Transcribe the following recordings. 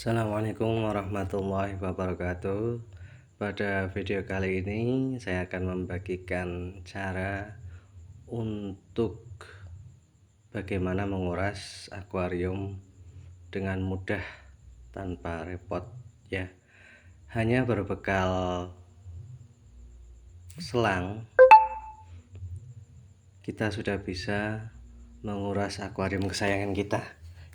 Assalamualaikum warahmatullahi wabarakatuh. Pada video kali ini saya akan membagikan cara untuk bagaimana menguras akuarium dengan mudah tanpa repot ya. Hanya berbekal selang kita sudah bisa menguras akuarium kesayangan kita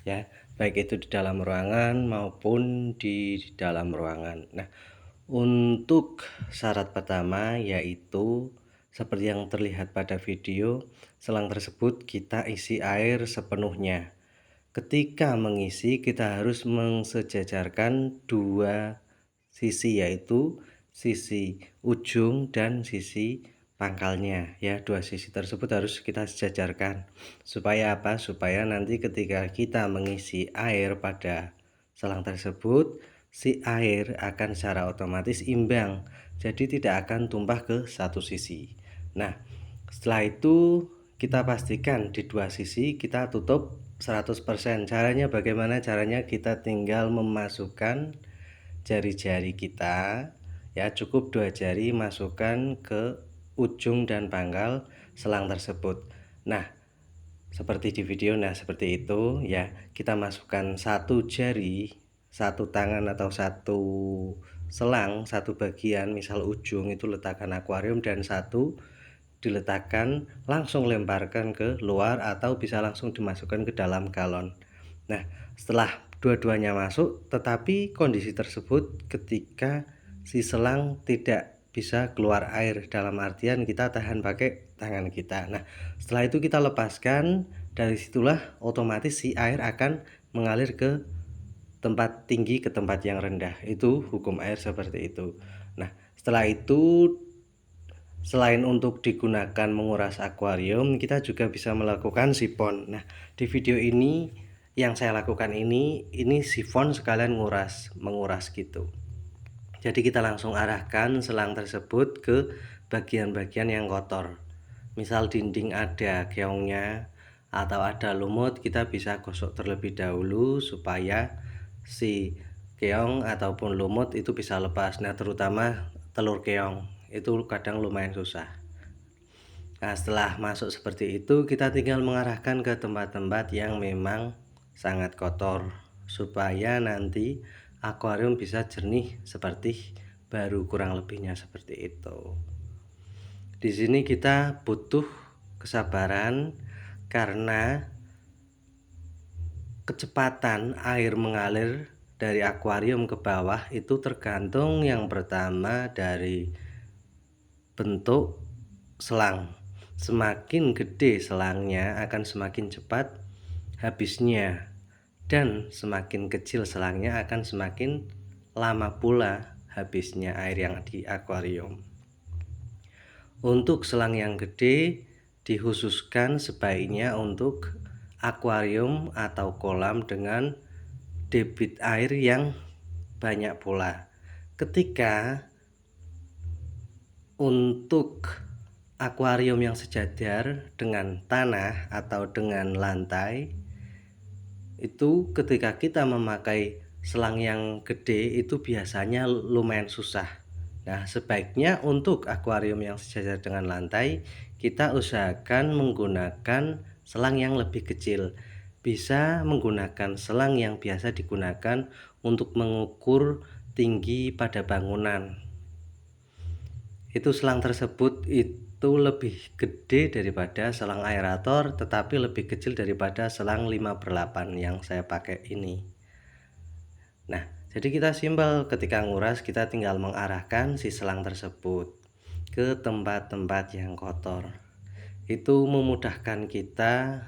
ya, baik itu di dalam ruangan maupun di dalam ruangan. Nah, untuk syarat pertama yaitu seperti yang terlihat pada video, selang tersebut kita isi air sepenuhnya. Ketika mengisi kita harus mensejajarkan dua sisi, yaitu sisi ujung dan sisi pangkalnya ya. Dua sisi tersebut harus kita sejajarkan. Supaya apa? Supaya nanti ketika kita mengisi air pada selang tersebut, si air akan secara otomatis imbang, jadi tidak akan tumpah ke satu sisi. Nah, setelah itu kita pastikan di dua sisi kita tutup 100%. Caranya bagaimana? Caranya kita tinggal memasukkan jari-jari kita ya, cukup 2 jari masukkan ke ujung dan pangkal selang tersebut. Nah, seperti di video, seperti itu ya. Kita masukkan satu jari, satu tangan atau satu selang, satu bagian, misal ujung itu letakkan akuarium dan satu diletakkan langsung lemparkan ke luar atau bisa langsung dimasukkan ke dalam galon. Nah, setelah dua-duanya masuk, tetapi kondisi tersebut ketika si selang tidak bisa keluar air, dalam artian kita tahan pakai tangan kita. Nah, setelah itu kita lepaskan, dari situlah otomatis si air akan mengalir ke tempat tinggi, ke tempat yang rendah. Itu hukum air seperti itu. Nah, setelah itu selain untuk digunakan menguras akuarium, kita juga bisa melakukan sifon. Nah, di video ini yang saya lakukan ini sifon sekalian menguras gitu. Jadi kita langsung arahkan selang tersebut ke bagian-bagian yang kotor. Misal dinding ada keongnya atau ada lumut, kita bisa gosok terlebih dahulu supaya si keong ataupun lumut itu bisa lepas. Nah, terutama telur keong itu kadang lumayan susah. Nah, setelah masuk seperti itu, kita tinggal mengarahkan ke tempat-tempat yang memang sangat kotor supaya nanti akuarium bisa jernih seperti baru, kurang lebihnya seperti itu. Di sini kita butuh kesabaran karena kecepatan air mengalir dari akuarium ke bawah itu tergantung yang pertama dari bentuk selang. Semakin gede selangnya akan semakin cepat habisnya, dan semakin kecil selangnya akan semakin lama pula habisnya air yang di akuarium. Untuk selang yang gede dikhususkan sebaiknya untuk akuarium atau kolam dengan debit air yang banyak pula. Ketika untuk akuarium yang sejajar dengan tanah atau dengan lantai, itu ketika kita memakai selang yang gede itu biasanya lumayan susah. Nah, sebaiknya untuk akuarium yang sejajar dengan lantai, kita usahakan menggunakan selang yang lebih kecil. Bisa menggunakan selang yang biasa digunakan untuk mengukur tinggi pada bangunan. Itu selang tersebut itu lebih gede daripada selang aerator, tetapi lebih kecil daripada selang 5/8 yang saya pakai ini. Nah, jadi kita simpel, ketika nguras kita tinggal mengarahkan si selang tersebut ke tempat-tempat yang kotor. Itu memudahkan kita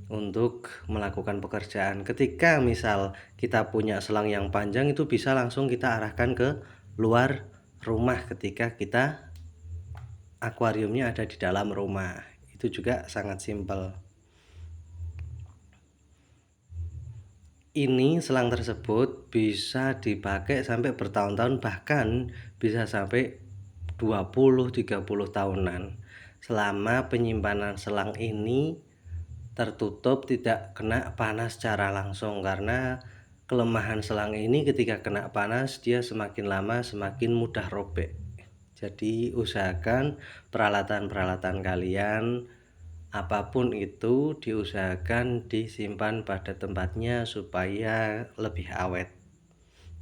untuk melakukan pekerjaan. Ketika misal kita punya selang yang panjang, itu bisa langsung kita arahkan ke luar rumah ketika kita akuariumnya ada di dalam rumah. Itu juga sangat simpel. Ini selang tersebut bisa dipakai sampai bertahun-tahun, bahkan bisa sampai 20-30 tahunan. Selama penyimpanan selang ini tertutup, tidak kena panas secara langsung, karena kelemahan selang ini ketika kena panas dia semakin lama semakin mudah robek. Jadi usahakan peralatan-peralatan kalian apapun itu diusahakan disimpan pada tempatnya supaya lebih awet.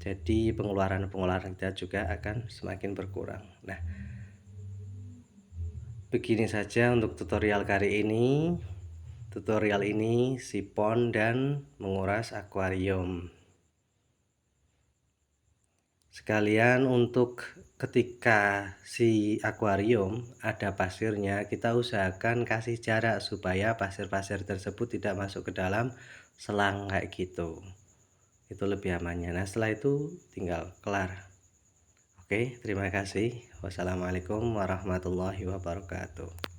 Jadi pengeluaran-pengeluaran kita juga akan semakin berkurang. Nah, begini saja untuk tutorial kali ini. Tutorial ini sipon dan menguras akuarium. Sekalian untuk ketika si akuarium ada pasirnya, kita usahakan kasih jarak supaya pasir-pasir tersebut tidak masuk ke dalam selang kayak gitu. Itu lebih amannya. Nah, setelah itu tinggal kelar. Oke, terima kasih. Wassalamualaikum warahmatullahi wabarakatuh.